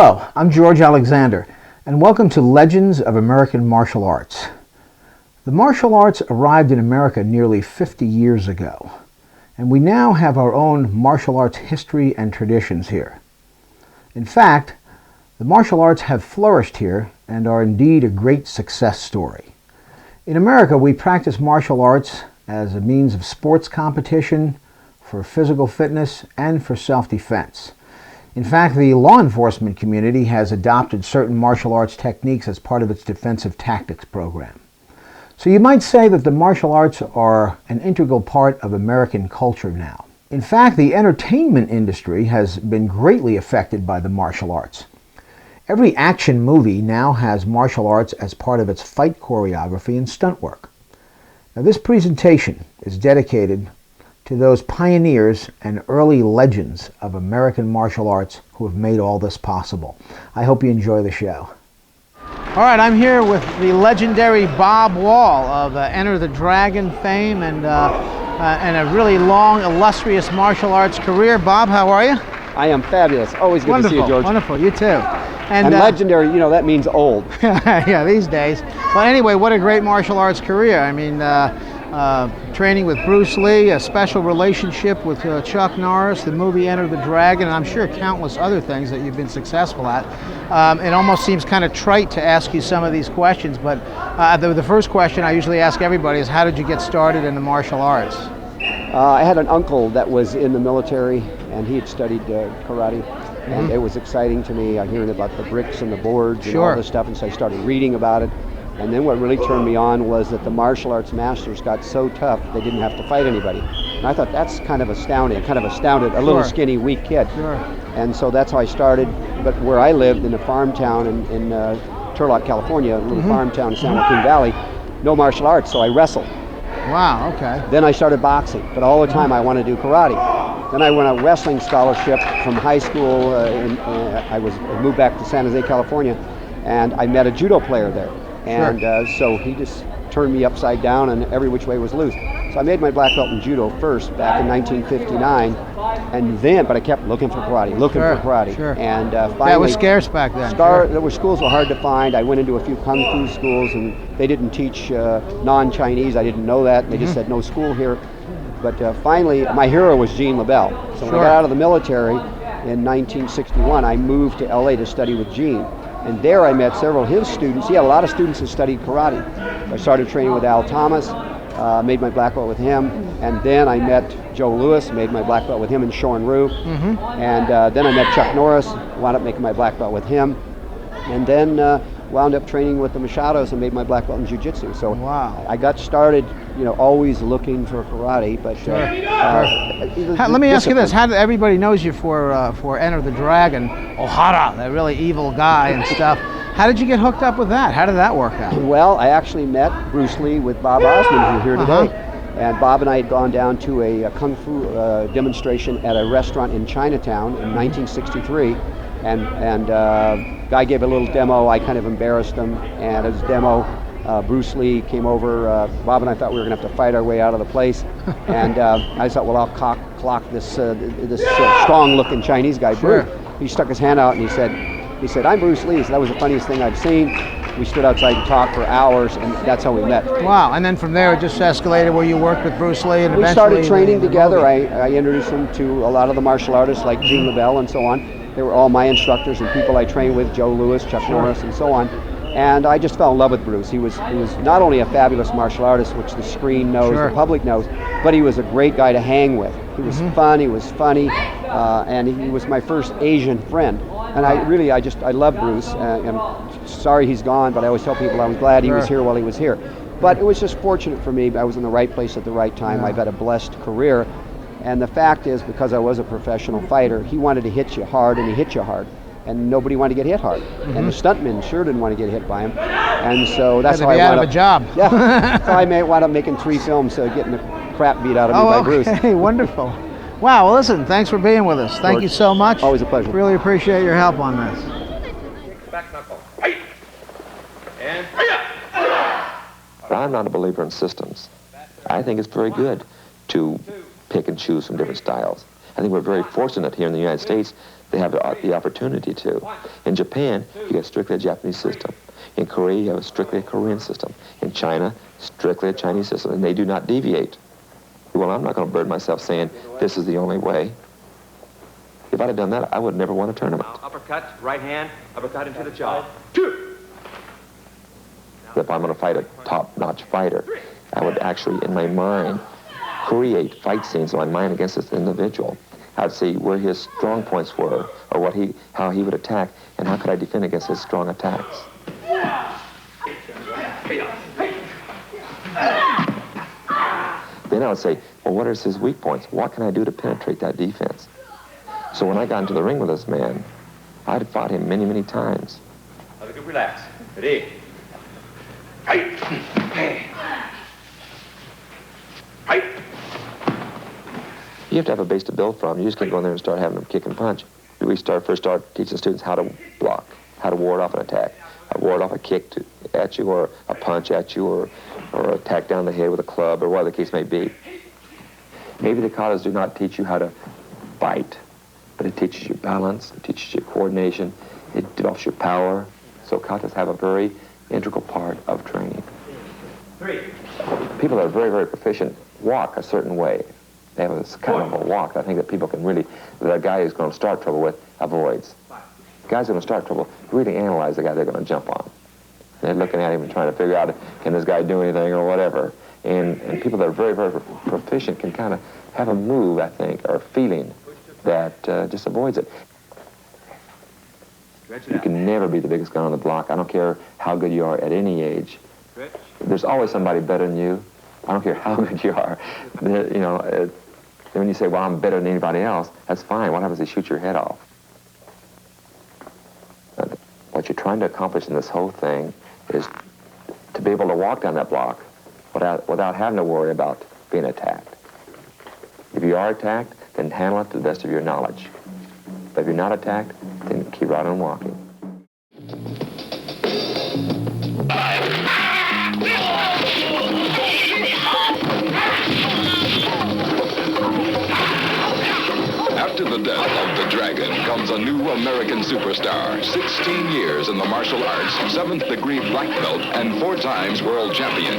Hello, I'm George Alexander, and welcome to Legends of American Martial Arts. The martial arts arrived in America nearly 50 years ago, and we now have our own martial arts history and traditions here. In fact, the martial arts have flourished here and are indeed a great success story. In America, we practice martial arts as a means of sports competition, for physical fitness, and for self-defense. In fact, the law enforcement community has adopted certain martial arts techniques as part of its defensive tactics program. So you might say that the martial arts are an integral part of American culture now. In fact, the entertainment industry has been greatly affected by the martial arts. Every action movie now has martial arts as part of its fight choreography and stunt work. Now, this presentation is dedicated to those pioneers and early legends of American martial arts who have made all this possible. I hope you enjoy the show. All right, I'm here with the legendary Bob Wall of Enter the Dragon fame and a really long, illustrious martial arts career. Bob, how are you? I am fabulous. Always good Wonderful, to see you, George. Wonderful, you too. And legendary, you know, that means old. Yeah, these days. Well, anyway, what a great martial arts career. I mean, training with Bruce Lee, a special relationship with Chuck Norris, the movie Enter the Dragon, and I'm sure countless other things that you've been successful at. It almost seems kind of trite to ask you some of these questions, but the first question I usually ask everybody is, how did you get started in the martial arts? I had an uncle that was in the military, and he had studied karate, and it was exciting to me hearing about the bricks and the boards and all this stuff, and so I started reading about it. And then what really turned me on was that the martial arts masters got so tough they didn't have to fight anybody. And I thought that's kind of astounding. I kind of astounded a little skinny, weak kid. And so that's how I started. But where I lived in a farm town in Turlock, California, a little farm town in San Joaquin Valley, no martial arts, so I wrestled. Wow, okay. Then I started boxing, but all the time I wanted to do karate. Then I won a wrestling scholarship from high school. I moved back to San Jose, California, and I met a judo player there. And so he just turned me upside down, and every which way was loose. So I made my black belt in judo first back in 1959, and then, but I kept looking for karate, And finally, that was scarce back then. Schools were hard to find. I went into a few kung fu schools, and they didn't teach non-Chinese. I didn't know that. They just said no school here. But finally, my hero was Gene LaBelle. So when I got out of the military in 1961, I moved to LA to study with Gene. And there I met several of his students. He had a lot of students who studied karate. I started training with Al Thomas, made my black belt with him, and then I met Joe Louis, made my black belt with him in Shorin-ryu. And then I met Chuck Norris, wound up making my black belt with him, and then wound up training with the Machados and made my black belt in jiu-jitsu. So I got started, you know, always looking for karate. But let me ask you this: how did everybody knows you for Enter the Dragon, Ohara, that really evil guy and stuff? How did you get hooked up with that? How did that work out? Well, I actually met Bruce Lee with Bob Osmond, who's here today. And Bob and I had gone down to a kung fu demonstration at a restaurant in Chinatown in 1963. And guy gave a little demo. I kind of embarrassed him, and as a demo, Bruce Lee came over. Bob and I thought we were going to have to fight our way out of the place, and I thought, well, I'll clock this strong-looking Chinese guy, Bruce. He stuck his hand out and he said, "I'm Bruce Lee." So that was the funniest thing I've seen. We stood outside and talked for hours, and that's how we met. Wow! And then from there, it just escalated where you worked with Bruce Lee, and we started training together. I introduced him to a lot of the martial artists like Gene LaBelle and so on. They were all my instructors and people I trained with, Joe Louis, Chuck Norris, and so on. And I just fell in love with Bruce. He was not only a fabulous martial artist, which the screen knows, the public knows, but he was a great guy to hang with. He was fun, he was funny, and he was my first Asian friend. And I love Bruce. I'm sorry he's gone, but I always tell people I was glad he was here while he was here. But it was just fortunate for me. I was in the right place at the right time. I've had a blessed career. And the fact is, because I was a professional fighter, he wanted to hit you hard, and he hit you hard. And nobody wanted to get hit hard. And the stuntmen sure didn't want to get hit by him. And so that's how I wound up. A job. Yeah. So I wound up making 3 films, getting the crap beat out of me by Bruce. Okay, wonderful. Wow, well listen, thanks for being with us. Thank you so much. Always a pleasure. Really appreciate your help on this. Back knuckle. And but I'm not a believer in systems. I think it's very good to pick and choose from different styles. I think we're very fortunate here in the United States. They have the opportunity to. In Japan, you have strictly a Japanese system. In Korea, you have strictly a Korean system. In China, strictly a Chinese system, and they do not deviate. Well, I'm not going to burden myself saying this is the only way. If I'd have done that, I would never won a tournament. Now, uppercut, right hand, uppercut into the jaw. 2. If I'm going to fight a top-notch fighter, I would actually, in my mind, create fight scenes in my mind against this individual. I would see where his strong points were, or how he would attack, and how could I defend against his strong attacks. Then I would say, well, what are his weak points? What can I do to penetrate that defense? So when I got into the ring with this man, I'd fought him many, many times. Have a good relax. Ready? Fight! Fight! You have to have a base to build from. You just can't go in there and start having them kick and punch. We first start teaching students how to block, how to ward off an attack, ward off a kick at you, or a punch at you, or an attack down the head with a club, or whatever the case may be. Maybe the katas do not teach you how to fight, but it teaches you balance, it teaches you coordination, it develops your power. So katas have a very integral part of training. 3. People that are very, very proficient walk a certain way. They have this kind of a walk I think that people can really, that a guy who's going to start trouble with avoids. Guys who are going to start trouble really analyze the guy they're going to jump on. They're looking at him and trying to figure out, can this guy do anything or whatever. And people that are very, very proficient can kind of have a move, I think, or a feeling that just avoids it. You can never be the biggest guy on the block. I don't care how good you are at any age. There's always somebody better than you. I don't care how good you are. You know, when you say, well, I'm better than anybody else, that's fine. What happens if they shoot your head off? What you're trying to accomplish in this whole thing is to be able to walk down that block without having to worry about being attacked. If you are attacked, then handle it to the best of your knowledge. But if you're not attacked, then keep right on walking. After the death of the Dragon comes a new American superstar. 16 years in the martial arts, 7th degree black belt, and 4 times world champion.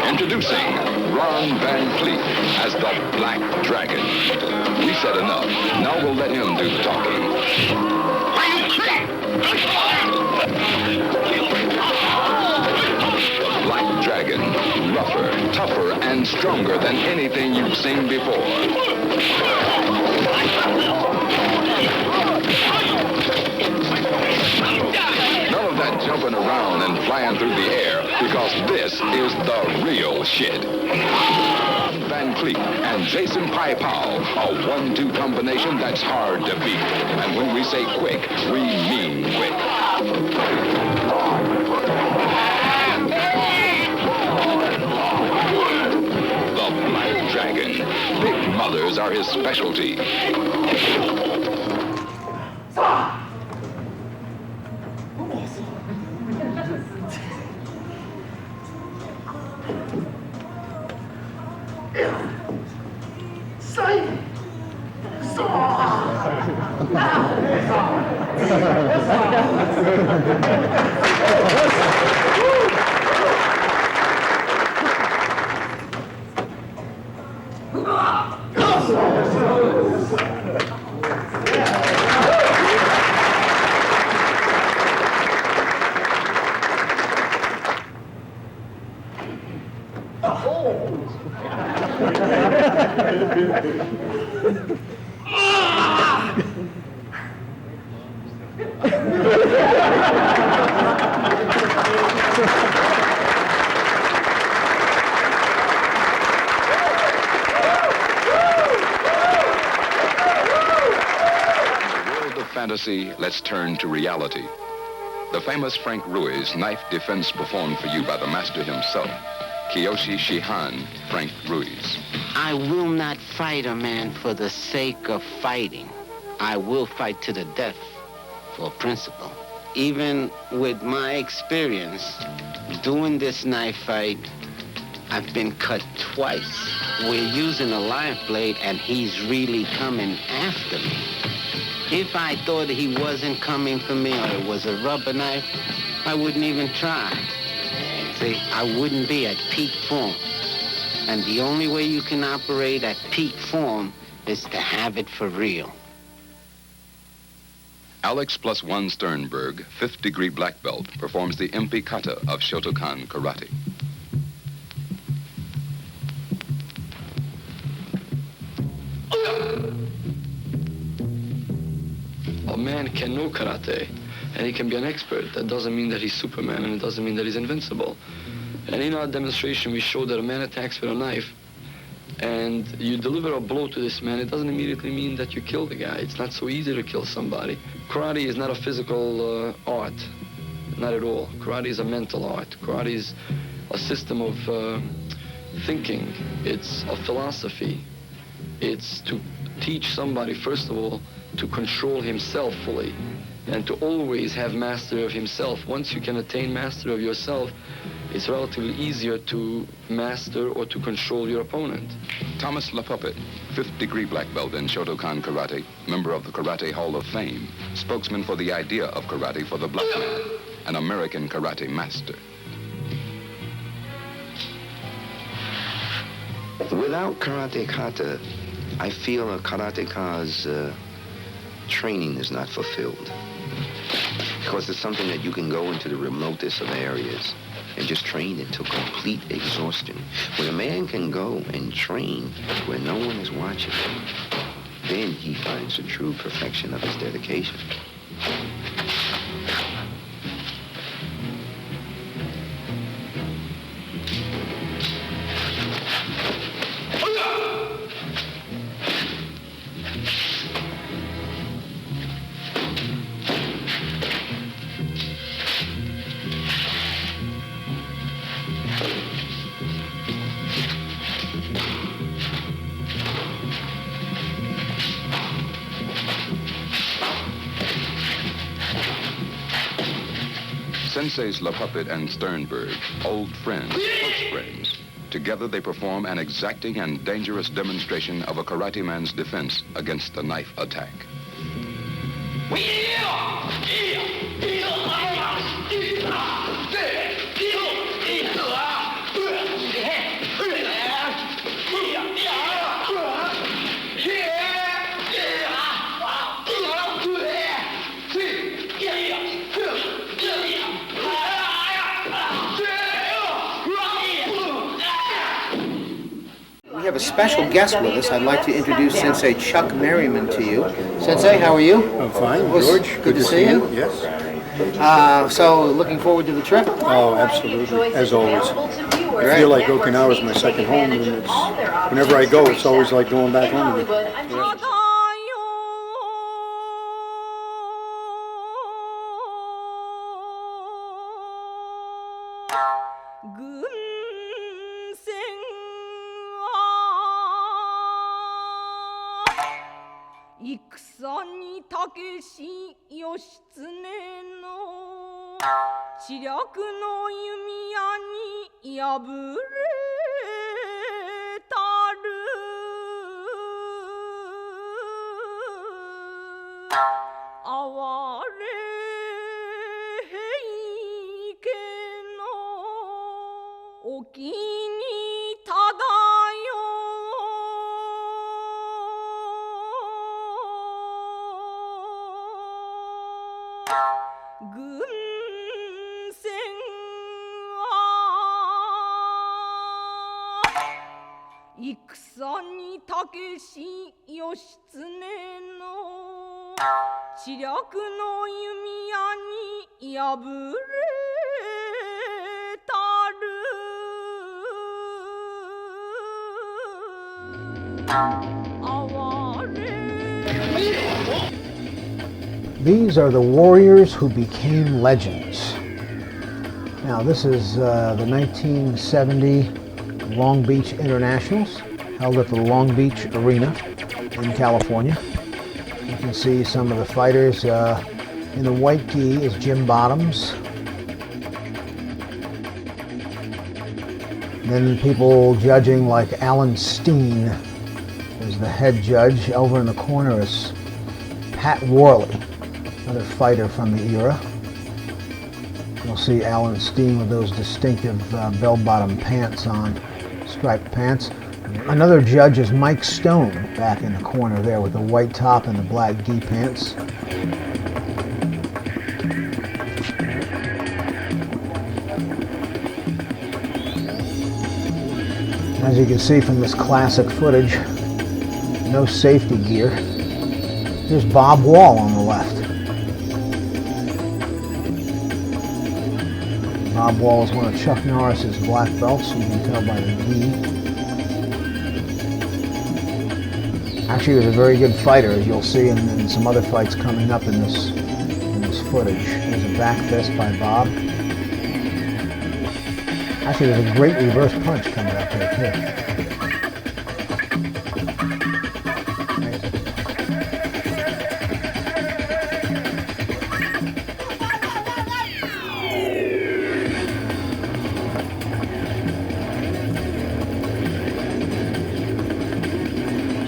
Introducing Ron Van Cleef as the Black Dragon. We said enough. Now we'll let him do the talking. The Black Dragon. Rougher, tougher, and stronger than anything you've seen before. None of that jumping around and flying through the air, because this is the real shit. Van Cleef and Jason Pai-Pao, a 1-2 combination that's hard to beat. And when we say quick, we mean quick. The Black Dragon. Big mothers are his specialty. Fantasy, let's turn to reality. The famous Frank Ruiz knife defense performed for you by the master himself, Kiyoshi Shihan, Frank Ruiz. I will not fight a man for the sake of fighting. I will fight to the death for principle. Even with my experience doing this knife fight I've been cut twice. We're using a live blade and he's really coming after me. If I thought he wasn't coming for me or it was a rubber knife, I wouldn't even try. See, I wouldn't be at peak form. And the only way you can operate at peak form is to have it for real. Alex +1 Sternberg, 5th degree black belt, performs the Impi Kata of Shotokan Karate. A man can know karate, and he can be an expert. That doesn't mean that he's Superman, and it doesn't mean that he's invincible. And in our demonstration, we show that a man attacks with a knife, and you deliver a blow to this man, it doesn't immediately mean that you kill the guy. It's not so easy to kill somebody. Karate is not a physical art, not at all. Karate is a mental art. Karate is a system of thinking. It's a philosophy. It's to teach somebody, first of all, to control himself fully and to always have mastery of himself. Once you can attain mastery of yourself, it's relatively easier to master or to control your opponent. Thomas LaPuppet, 5th degree black belt in Shotokan Karate, member of the Karate Hall of Fame, spokesman for the idea of karate for the black man, an American karate master. Without karate kata, I feel a karateka's training is not fulfilled. Because it's something that you can go into the remotest of areas and just train until complete exhaustion. When a man can go and train where no one is watching, then he finds the true perfection of his dedication. Senseis LaPuppet and Sternberg, old friends, close friends. Together they perform an exacting and dangerous demonstration of a karate man's defense against the knife attack. We have a special guest with us. I'd like to introduce Sensei Chuck Merriman to you. Sensei, how are you? I'm fine, George. Good to see you. Yes. So, looking forward to the trip? Oh, absolutely, as always. I feel like Okinawa is my second home, and it's, whenever I go, it's always like going back home again. These are the warriors who became legends. Now, this is the 1970 Long Beach Internationals, held at the Long Beach Arena in California. You can see some of the fighters. In the white gi is Jim Bottoms. then people judging like Alan Steen is the head judge. Over in the corner is Pat Worley, another fighter from the era. You'll see Alan Steen with those distinctive bell-bottom pants on, striped pants. Another judge is Mike Stone, back in the corner there with the white top and the black gi pants. As you can see from this classic footage, no safety gear. Here's Bob Wall on the left. Bob Wall is one of Chuck Norris's black belts, you can tell by the gi. Actually, he was a very good fighter, as you'll see in some other fights coming up in this footage. There's a back fist by Bob. Actually, there's a great reverse punch coming up here, too.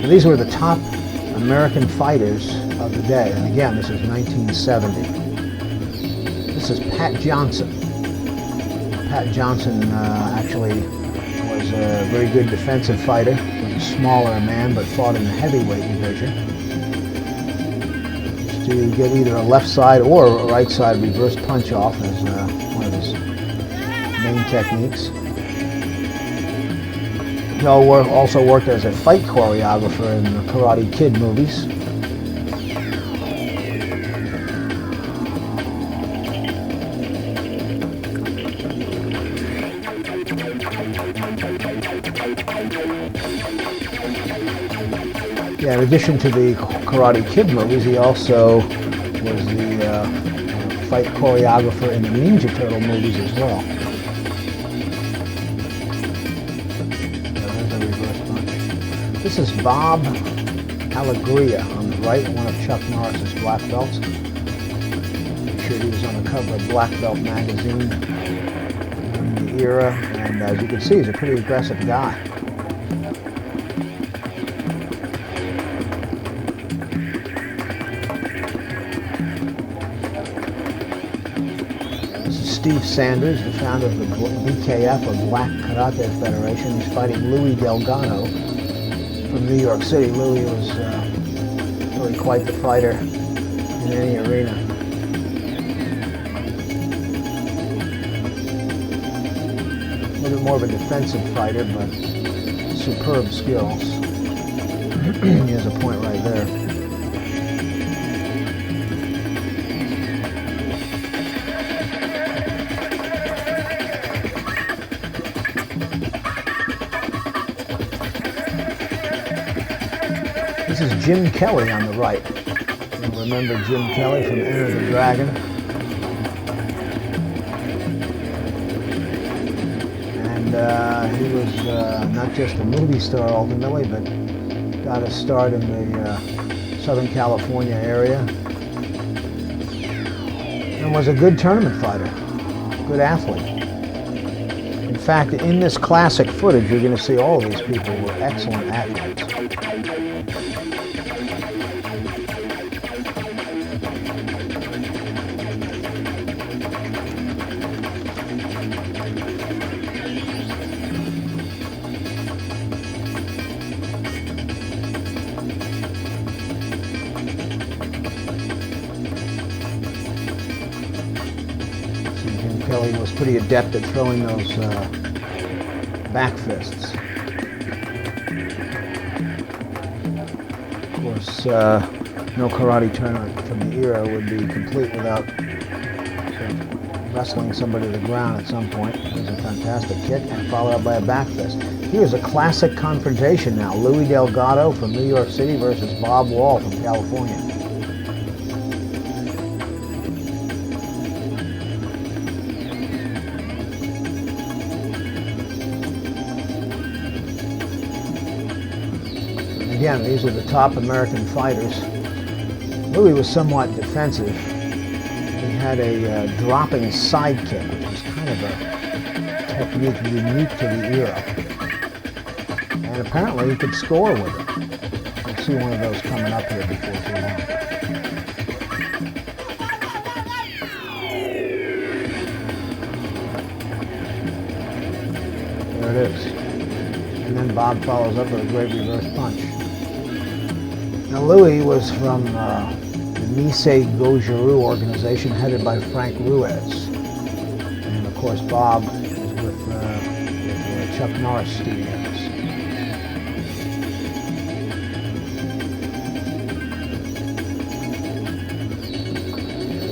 These were the top American fighters of the day. And again, this is 1970. This is Pat Johnson. Pat Johnson actually was a very good defensive fighter. Was a smaller man, but fought in the heavyweight division. Used to get either a left side or a right side reverse punch off as one of his main techniques. He also worked as a fight choreographer in the Karate Kid movies. Yeah, in addition to the Karate Kid movies, he also was the fight choreographer in the Ninja Turtle movies as well. This is Bob Alegria on the right, one of Chuck Norris's black belts. I'm sure he was on the cover of Black Belt magazine in the era, and as you can see, he's a pretty aggressive guy. This is Steve Sanders, the founder of the BKF, or Black Karate Federation. He's fighting Louis Delgado from New York City. Louis was really quite the fighter in any arena. A little bit more of a defensive fighter, but superb skills. He has a point right there. This is Jim Kelly on the right. You'll remember Jim Kelly from Enter the Dragon. And he was not just a movie star ultimately, but got a start in the Southern California area. And was a good tournament fighter, good athlete. In fact, in this classic footage, you're going to see all of these people were excellent athletes. Kelly was pretty adept at throwing those back fists. Of course, no karate tournament from the era would be complete without wrestling somebody to the ground at some point. It was a fantastic kick and followed up by a back fist. Here's a classic confrontation now. Louis Delgado from New York City versus Bob Wall from California. Again, these are the top American fighters. Louis was somewhat defensive. He had a dropping side kick, which was kind of a technique unique to the era. And apparently he could score with it. We'll see one of those coming up here before too long. There it is. And then Bob follows up with a great reverse punch. Now Louis was from the MaHc&x organization headed by Frank Ruiz. And of course Bob is with Chuck Norris Studios.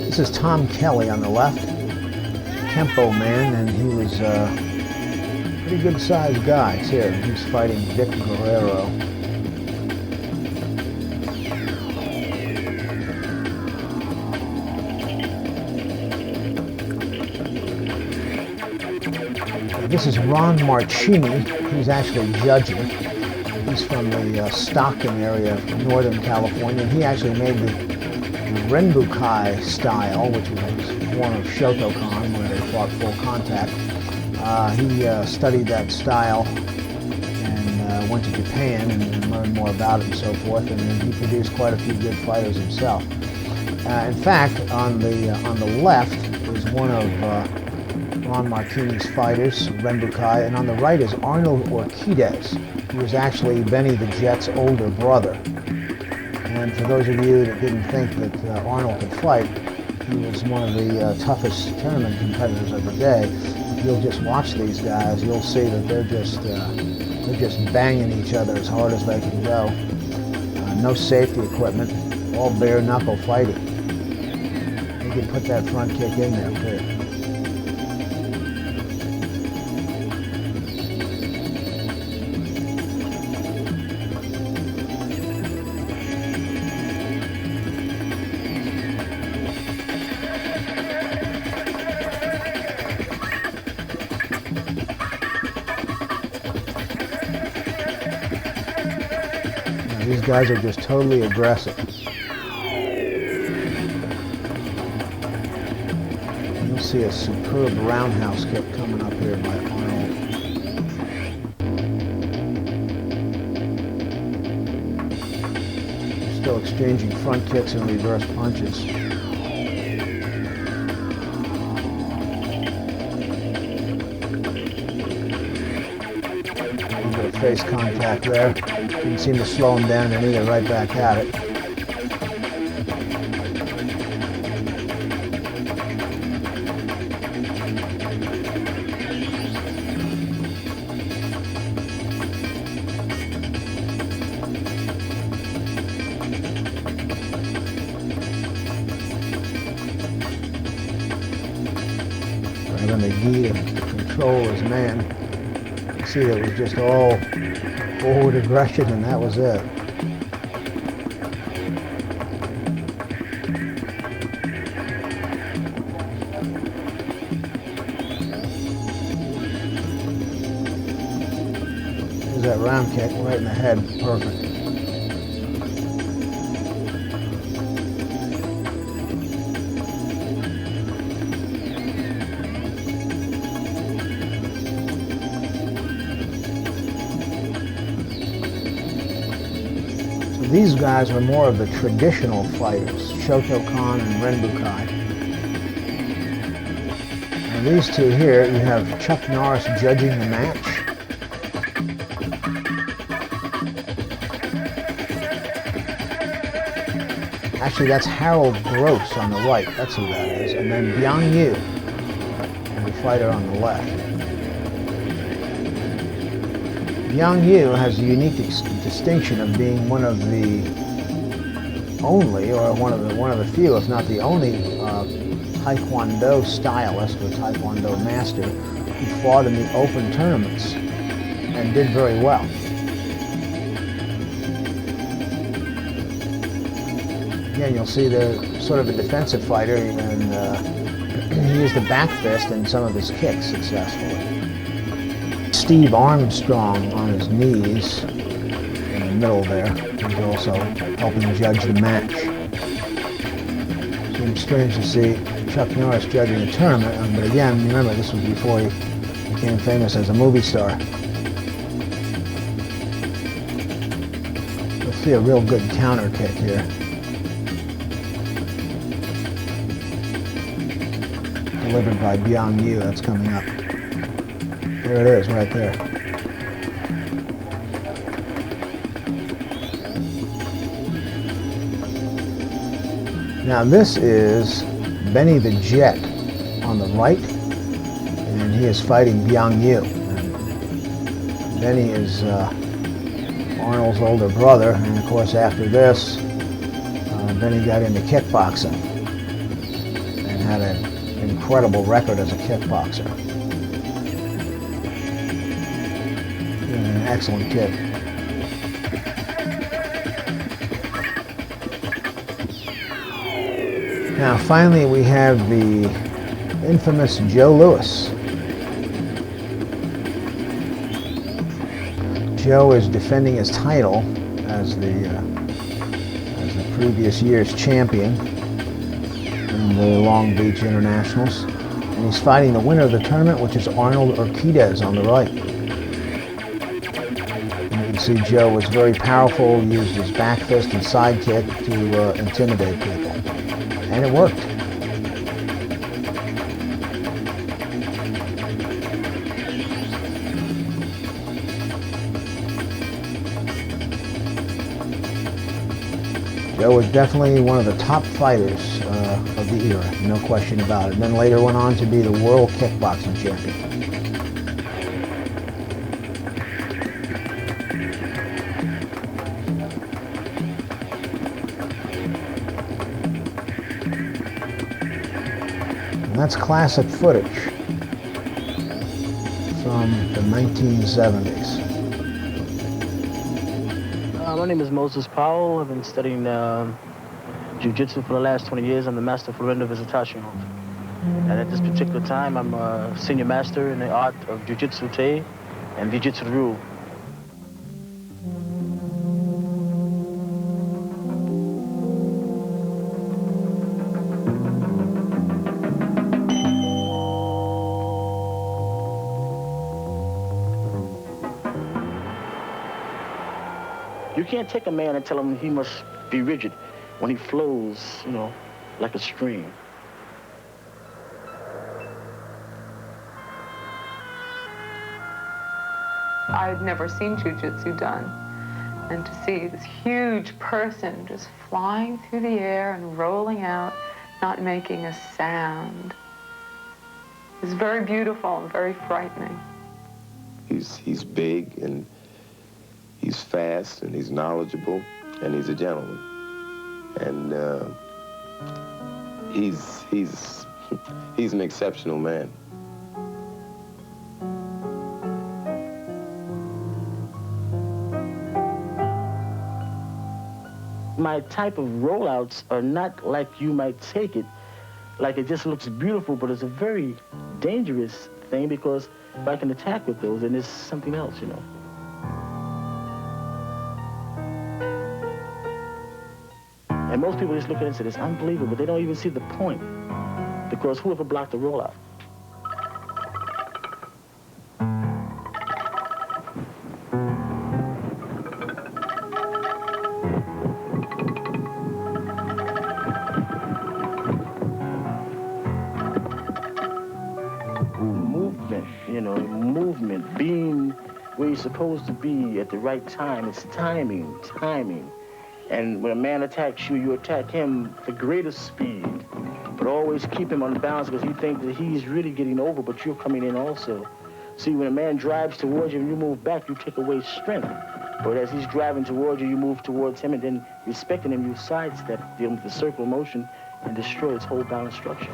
This is Tom Kelly on the left, Kempo man, and he was a pretty good sized guy too. He's fighting Vic Guerrero. This is Ron Marchini. He's actually judging. He's from the Stockton area of Northern California. He actually made the Renbukai style, which was a form of Shotokan, where they fought full contact. He studied that style and went to Japan and learned more about it and so forth. And then he produced quite a few good fighters himself. In fact, on the left is one of Ron Martini's fighters, Renbukai, and on the right is Arnold Orquides, who was actually Benny the Jet's older brother. And for those of you that didn't think that Arnold could fight, he was one of the toughest tournament competitors of the day. If you'll just watch these guys, you'll see that they're just banging each other as hard as they can go. No safety equipment, all bare knuckle fighting. You can put that front kick in there too. These guys are just totally aggressive. You'll see a superb roundhouse kick coming up here by Arnold. They're still exchanging front kicks and reverse punches. Face contact there. Didn't seem to slow him down, and either right back at it. Having McGee to control his man. See, it was just all forward aggression, and that was it. There's that round kick right in the head, perfect. These guys are more of the traditional fighters, Shotokan and Renbukai. And these two here, you have Chuck Norris judging the match. Actually, that's Harold Gross on the right. That's who that is. And then Byung Yu, the fighter on the left. Byung Yu has the unique distinction of being one of the only, or one of the few, if not the only, Taekwondo stylist or Taekwondo master who fought in the open tournaments and did very well. Again, you'll see they're sort of a defensive fighter, and he used the back fist in some of his kicks successfully. Steve Armstrong on his knees in the middle there. He's also helping judge the match. Seems strange to see Chuck Norris judging a tournament, but again, remember, this was before he became famous as a movie star. You'll see a real good counter kick here. Delivered by Byung Yu. That's coming up. There it is, right there. Now this is Benny the Jet on the right, and he is fighting Byung Yu. And Benny is Arnold's older brother, and of course after this, Benny got into kickboxing and had an incredible record as a kickboxer. An excellent kick. Now finally we have the infamous Joe Louis. Joe is defending his title as the previous year's champion in the Long Beach Internationals. And he's fighting the winner of the tournament, which is Arnold Urquidez on the right. And you can see Joe was very powerful, used his back fist and side kick to intimidate people. And it worked. Joe was definitely one of the top fighters of the era, no question about it. And then later went on to be the world kickboxing champion. And that's classic footage from the 1970s. My name is Moses Powell. I've been studying jiu-jitsu for the last 20 years. I'm the master Florendo Visitational. And at this particular time, I'm a senior master in the art of jiu-jitsu Te and jiu-jitsu Ryu. You can't take a man and tell him he must be rigid when he flows, you know, like a stream. I'd never seen jiu-jitsu done. And to see this huge person just flying through the air and rolling out, not making a sound, is very beautiful and very frightening. He's big and he's fast and he's knowledgeable and he's a gentleman. And he's an exceptional man. My type of rollouts are not like you might take it, like it just looks beautiful, but it's a very dangerous thing because if I can attack with those, then it's something else, you know. And most people just look at it and say, it's unbelievable, but they don't even see the point. Because whoever blocked the rollout? Movement, you know, movement, being where you're supposed to be at the right time. It's timing. And when a man attacks you, you attack him for greater speed. But always keep him on balance because you think that he's really getting over, but you're coming in also. See, when a man drives towards you and you move back, you take away strength. But as he's driving towards you, you move towards him, and then respecting him, you sidestep the circle motion and destroy its whole balance structure.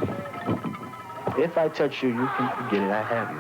If I touch you, you can forget it. I have you.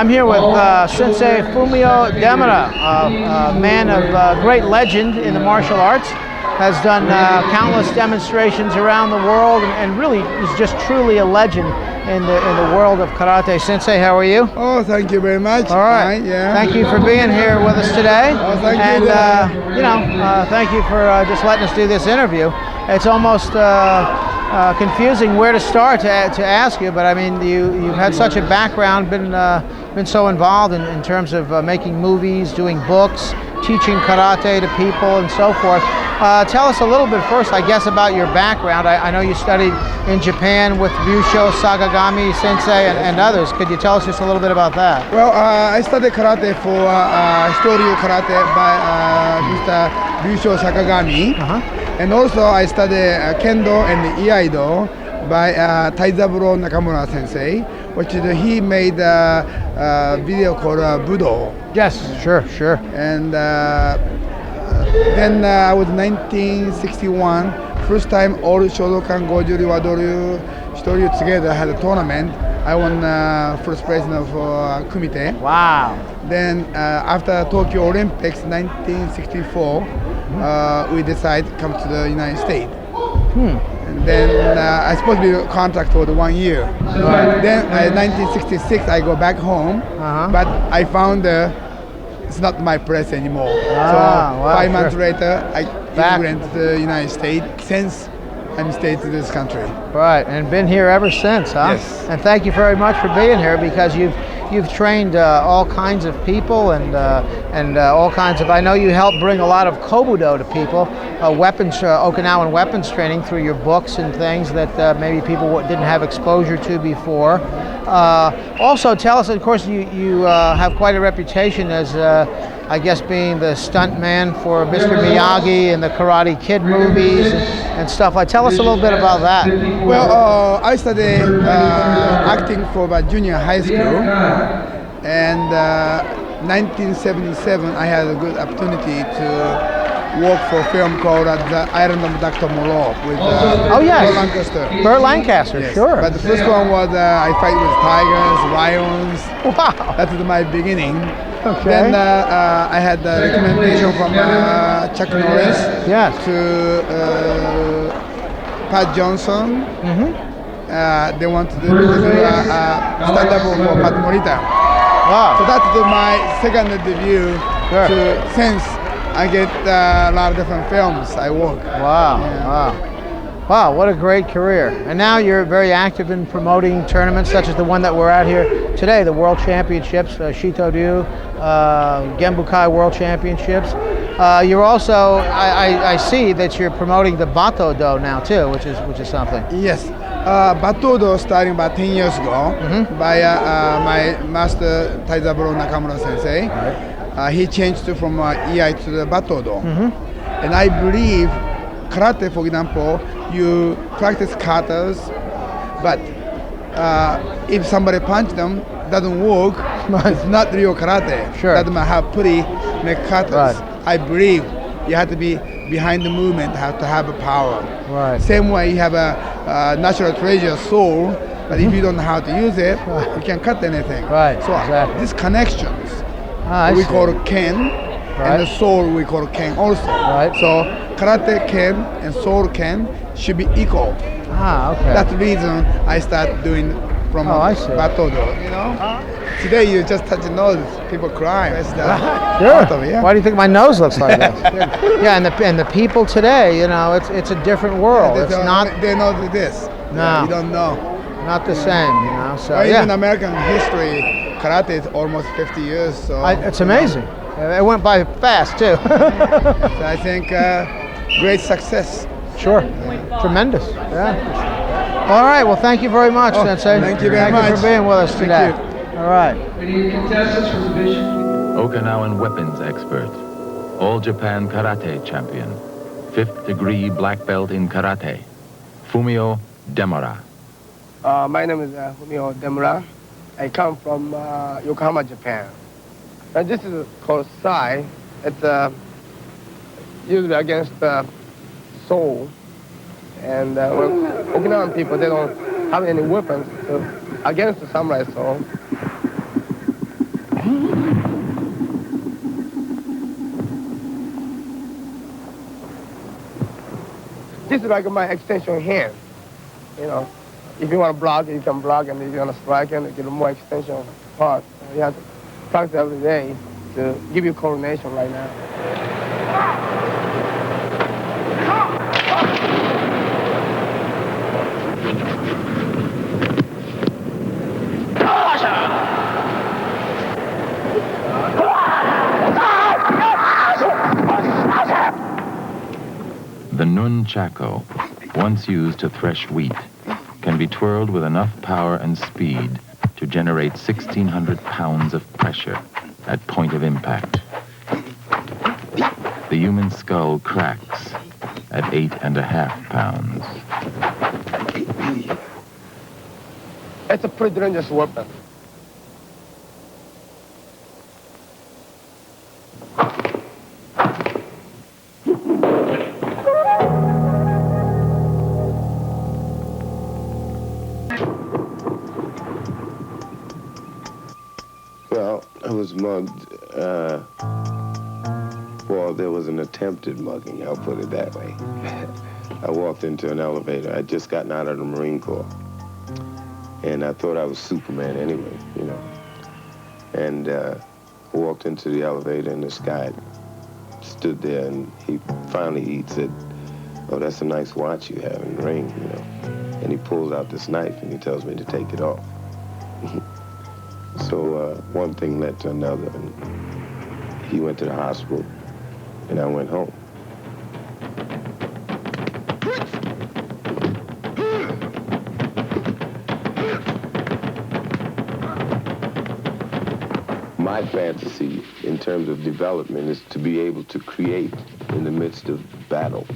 I'm here with Sensei Fumio Demura, a man of great legend in the martial arts. Has done countless demonstrations around the world, and really is just truly a legend in the world of karate. Sensei, how are you? Oh, thank you very much. All right. Fine, yeah. Thank you for being here with us today. Oh, thank and, you. Thank you for just letting us do this interview. It's almost confusing where to start to ask you, but I mean, you've had such a background, been so involved in terms of making movies, doing books, teaching karate to people, and so forth. Tell us a little bit first, I guess, about your background. I know you studied in Japan with Ryusho Sakagami Sensei and others. Could you tell us just a little bit about that? Well, I studied karate for Historical Karate by Mr. Ryusho Sakagami. And also I studied Kendo and Iaido by Taizaburo Nakamura Sensei, which he made a video called Budo. Yes, sure. And then I was 1961, first time all Shodokan Gojuri Wadoryu Shitoryu together had a tournament. I won first place of Kumite. Wow. Then after Tokyo Olympics 1964, we decided to come to the United States. And then I supposed to be contract for the 1 year. Then in 1966 I go back home, but I found it's not my place anymore. So 5 months later I immigrated to the United States. Since I'm stayed to this country. Right, and been here ever since, huh? Yes. And thank you very much for being here, because you've trained all kinds of people and all kinds of. I know you help bring a lot of kobudo to people, weapons, Okinawan weapons training through your books and things that maybe people didn't have exposure to before. Also, tell us. Of course, you have quite a reputation as. I guess being the stunt man for Mr. Miyagi and the Karate Kid movies and stuff. Tell us a little bit about that. Well, I studied acting for junior high school, and 1977 I had a good opportunity to work for a film called The Island of Dr. Moreau with yes. Burt Lancaster. Burt Lancaster, yes. Sure. But the first one was I fight with tigers, lions. Wow. That was my beginning. Okay. Then I had the recommendation from Chuck Norris to Pat Johnson. They wanted to do stand-up for Pat Morita. Wow. So that's my second debut. Since I get a lot of different films I work. Wow, what a great career. And now you're very active in promoting tournaments such as the one that we're at here today, the World Championships, Shito-ryu, Genbukai World Championships. You're also, I see that you're promoting the Bato-do now too, which is something. Yes, Bato-do starting about 10 years ago by my master Taizaburo Nakamura Sensei. He changed from Iai to the Bato-do. And I believe karate, for example, you practice katas, but if somebody punch them, doesn't work, it's not real karate. Sure. Doesn't matter how pretty make katas. Right. I believe you have to be behind the movement, have to have a power. Right. Same way you have a natural treasure soul, but if you don't know how to use it, you can't cut anything. Right. So these connections, we call Ken. Right. And the soul we call Ken also. Right. So karate Ken and soul Ken should be equal. Okay. That's the reason I start doing from Bato-do. You know, today you just touch the nose, people cry. That's Sure. Why do you think my nose looks like that? Yeah, and the people today, you know, it's a different world. Yeah, it's not. They know this. No. You don't know. Not the same, you know. So even American history, karate is almost 50 years. So it's amazing. It went by fast too. So I think great success. Sure. Tremendous. Yeah. All right. Well, thank you very much, Sensei. Thank you very much. Thank you for being with us today. All right. Okinawan weapons expert, All Japan Karate champion, 5th degree black belt in karate, Fumio Demura. My name is Fumio Demura. I come from Yokohama, Japan. And this is called Sai. It's usually against the soul. And Okinawan people, they don't have any weapons. So against the samurai soul, This is like my extension hand. You know, if you want to block, you can block, and if you want to strike, and get a more extension part. You have to practice every day to give you coordination right now. The nunchaku, once used to thresh wheat, can be twirled with enough power and speed to generate 1,600 pounds of pressure at point of impact. The human skull cracks at 8.5 pounds. It's a pretty dangerous weapon. Well, I was mugged. Well, there was an attempted mugging, I'll put it that way. I walked into an elevator. I'd just gotten out of the Marine Corps. And I thought I was Superman anyway, you know. And I walked into the elevator, and this guy stood there, and he said, "Oh, that's a nice watch you have in the ring, you know." And he pulls out this knife, and he tells me to take it off. So one thing led to another, and he went to the hospital, and I went home. My fantasy in terms of development is to be able to create in the midst of battle.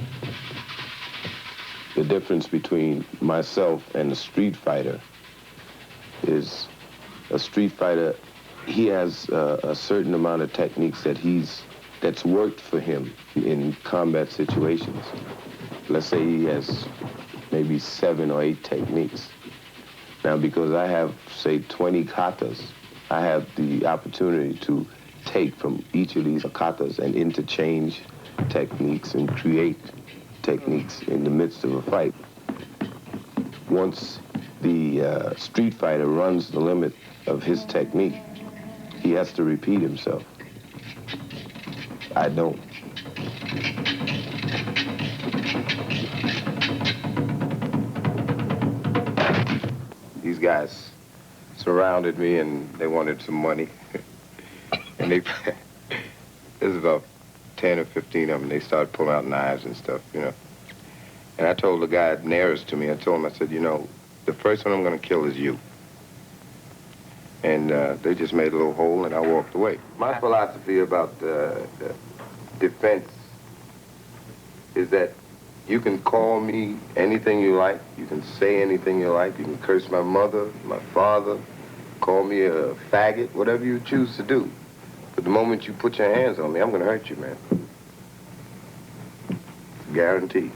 The difference between myself and a street fighter is a street fighter, he has a certain amount of techniques that's worked for him in combat situations. Let's say he has maybe 7 or 8 techniques. Now, because I have, say, 20 katas, I have the opportunity to take from each of these katas and interchange techniques and create techniques in the midst of a fight. Once the street fighter runs the limit of his technique, he has to repeat himself. I don't. These guys surrounded me, and they wanted some money. And there's about 10 or 15 of them. They started pulling out knives and stuff, you know. And I told the guy nearest to me, I told him, I said, you know, the first one I'm going to kill is you. And they just made a little hole, and I walked away. My philosophy about defense is that you can call me anything you like. You can say anything you like. You can curse my mother, my father, call me a faggot, whatever you choose to do. But the moment you put your hands on me, I'm going to hurt you, man. Guaranteed.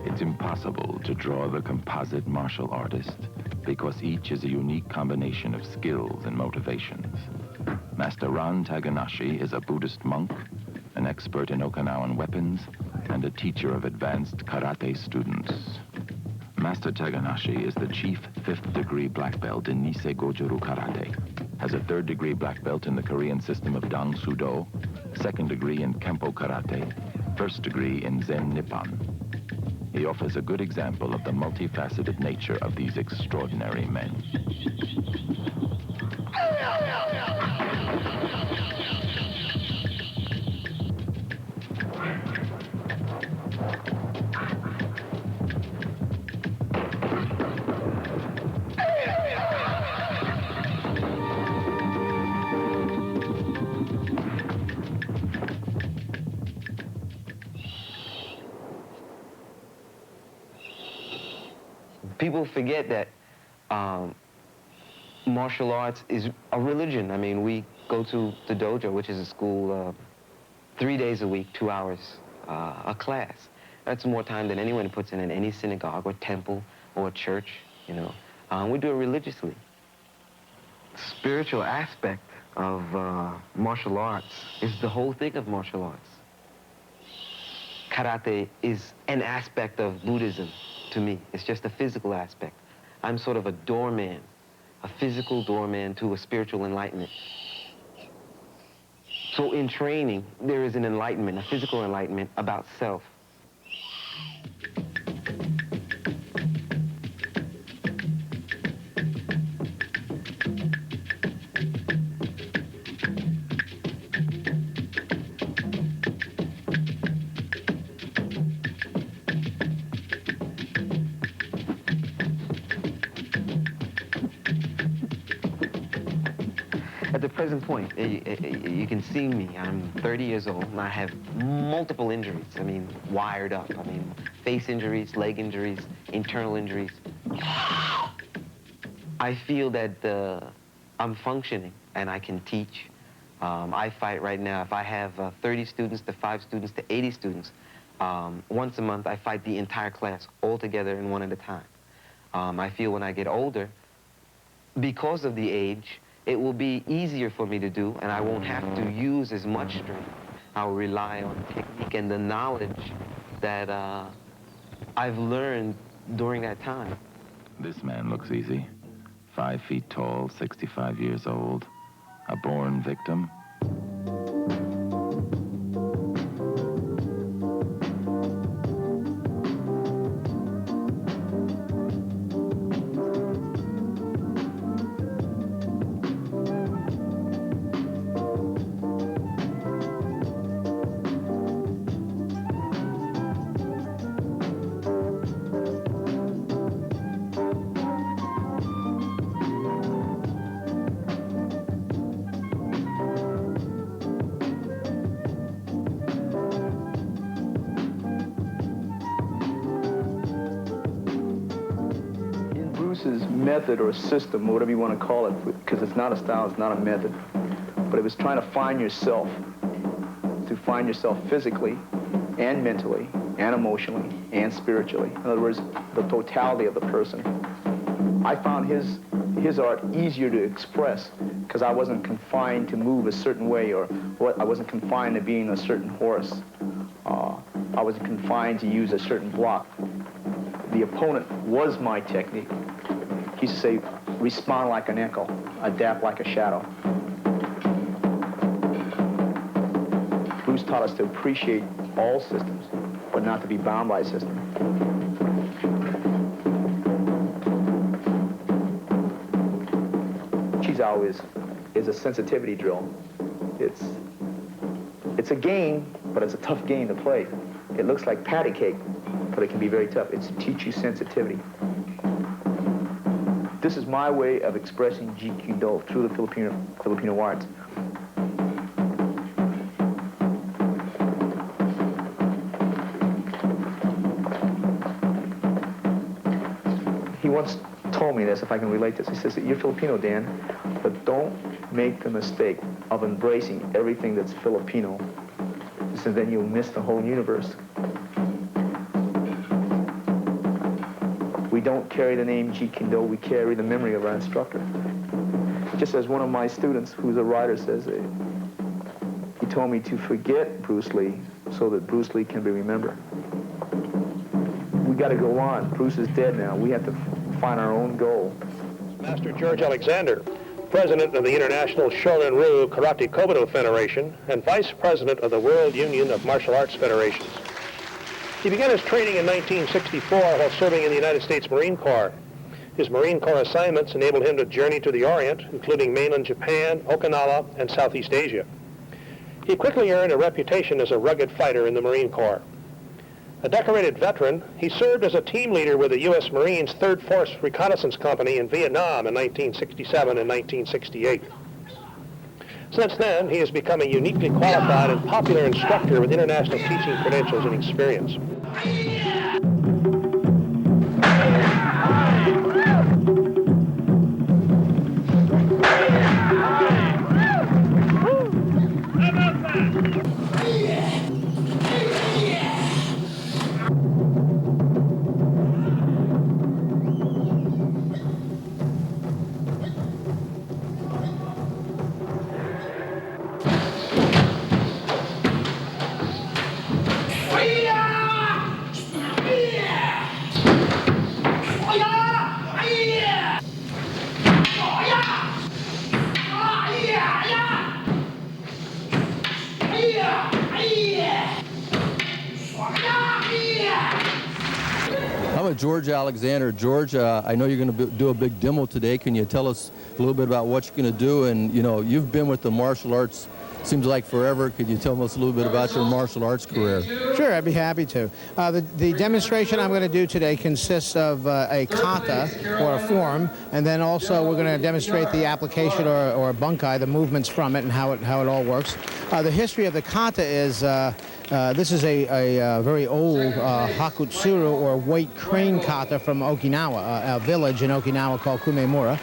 It's impossible to draw the composite martial artist because each is a unique combination of skills and motivations. Master Ran Taganashi is a Buddhist monk, an expert in Okinawan weapons, and a teacher of advanced karate students. Master Taganashi is the chief 5th degree black belt in Nisei Gojuru Karate, has a 3rd degree black belt in the Korean system of Dang Sudo, 2nd degree in Kempo Karate, 1st degree in Zen Nippon. He offers a good example of the multifaceted nature of these extraordinary men. people forget that martial arts is a religion. I mean, we go to the dojo, which is a school 3 days a week, 2 hours a class. That's more time than anyone puts in any synagogue or temple or church, you know. We do it religiously. Spiritual aspect of martial arts is the whole thing of martial arts. Karate is an aspect of Buddhism to me. It's just a physical aspect. I'm sort of a doorman, a physical doorman to a spiritual enlightenment. So in training, there is an enlightenment, a physical enlightenment about self. At the present point, you can see me. I'm 30 years old, and I have multiple injuries. I mean, wired up. I mean, face injuries, leg injuries, internal injuries. I feel that I'm functioning, and I can teach. I fight right now. If I have 30 students to 5 students to 80 students, once a month I fight the entire class all together and one at a time. I feel when I get older, because of the age, it will be easier for me to do, and I won't have to use as much strength. I'll rely on technique and the knowledge that I've learned during that time. This man looks easy. 5 feet tall, 65 years old, a born victim. Method or system, or whatever you want to call it, because it's not a style, it's not a method, but it was trying to find yourself physically and mentally and emotionally and spiritually. In other words, the totality of the person. I found his art easier to express because I wasn't confined to move a certain way, or I wasn't confined to being a certain horse. I wasn't confined to use a certain block. The opponent was my technique. He used to say, respond like an echo, adapt like a shadow. Bruce taught us to appreciate all systems, but not to be bound by a system. Chizao is a sensitivity drill. It's a game, but it's a tough game to play. It looks like patty cake, but it can be very tough. It's to teach you sensitivity. This is my way of expressing Jiu-Jitsu through the Filipino arts. He once told me this, if I can relate this. He says, you're Filipino, Dan, but don't make the mistake of embracing everything that's Filipino. He said, then you'll miss the whole universe. We don't carry the name Jeet Kune Do, we carry the memory of our instructor. Just as one of my students, who's a writer, says, he told me to forget Bruce Lee so that Bruce Lee can be remembered. We got to go on. Bruce is dead now. We have to find our own goal. Master George Alexander, President of the International Shorin-Ryu Karate Kobudo Federation and Vice President of the World Union of Martial Arts Federations. He began his training in 1964 while serving in the United States Marine Corps. His Marine Corps assignments enabled him to journey to the Orient, including mainland Japan, Okinawa, and Southeast Asia. He quickly earned a reputation as a rugged fighter in the Marine Corps. A decorated veteran, he served as a team leader with the U.S. Marines' 3rd Force Reconnaissance Company in Vietnam in 1967 and 1968. Since then, he has become a uniquely qualified and popular instructor with international teaching credentials and experience. with George Alexander. George, I know you're going to do a big demo today. Can you tell us a little bit about what you're going to do? And, you know, you've been with the martial arts, seems like forever. Could you tell us a little bit about your martial arts career? Sure, I'd be happy to. The demonstration I'm going to do today consists of a kata, or a form, and then also we're going to demonstrate the application or bunkai, the movements from it, and how it all works. The history of the kata is this is a very old hakutsuru, or weight crane kata from Okinawa, a village in Okinawa called Kumemura.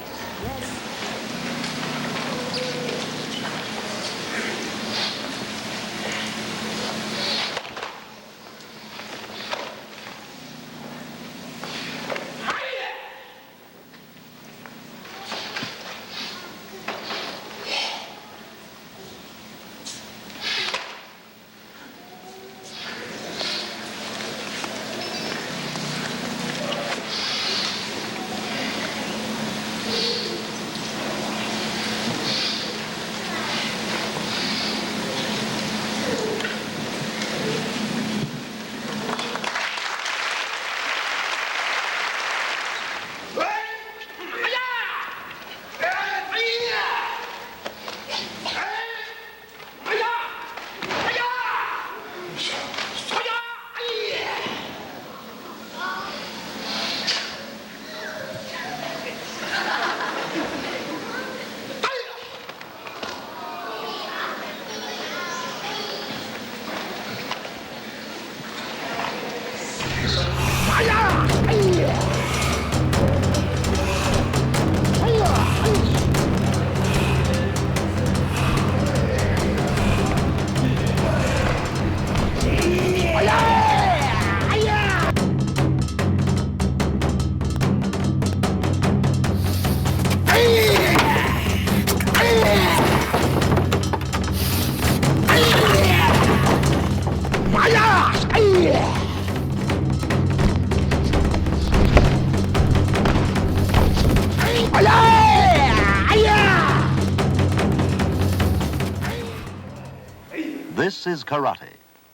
This is karate,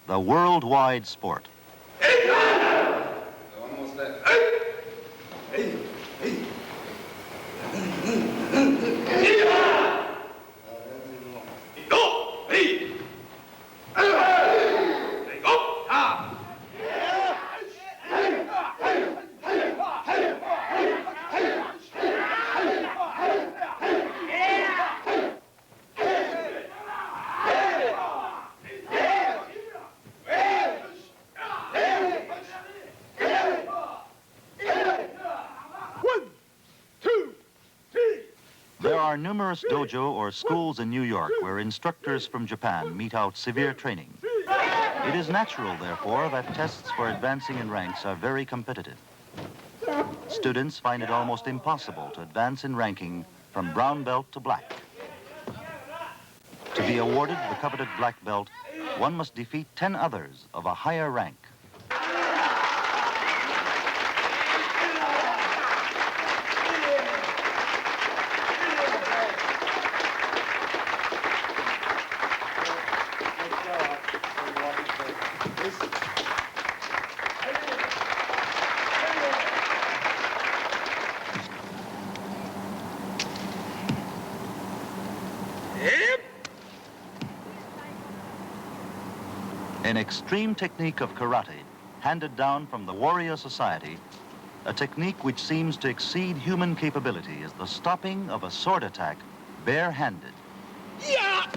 the worldwide sport. Almost there. There are numerous dojo or schools in New York where instructors from Japan meet out severe training. It is natural, therefore, that tests for advancing in ranks are very competitive. Students find it almost impossible to advance in ranking from brown belt to black. To be awarded the coveted black belt, one must defeat 10 others of a higher rank. An extreme technique of karate, handed down from the warrior society, a technique which seems to exceed human capability, is the stopping of a sword attack barehanded. Yeah.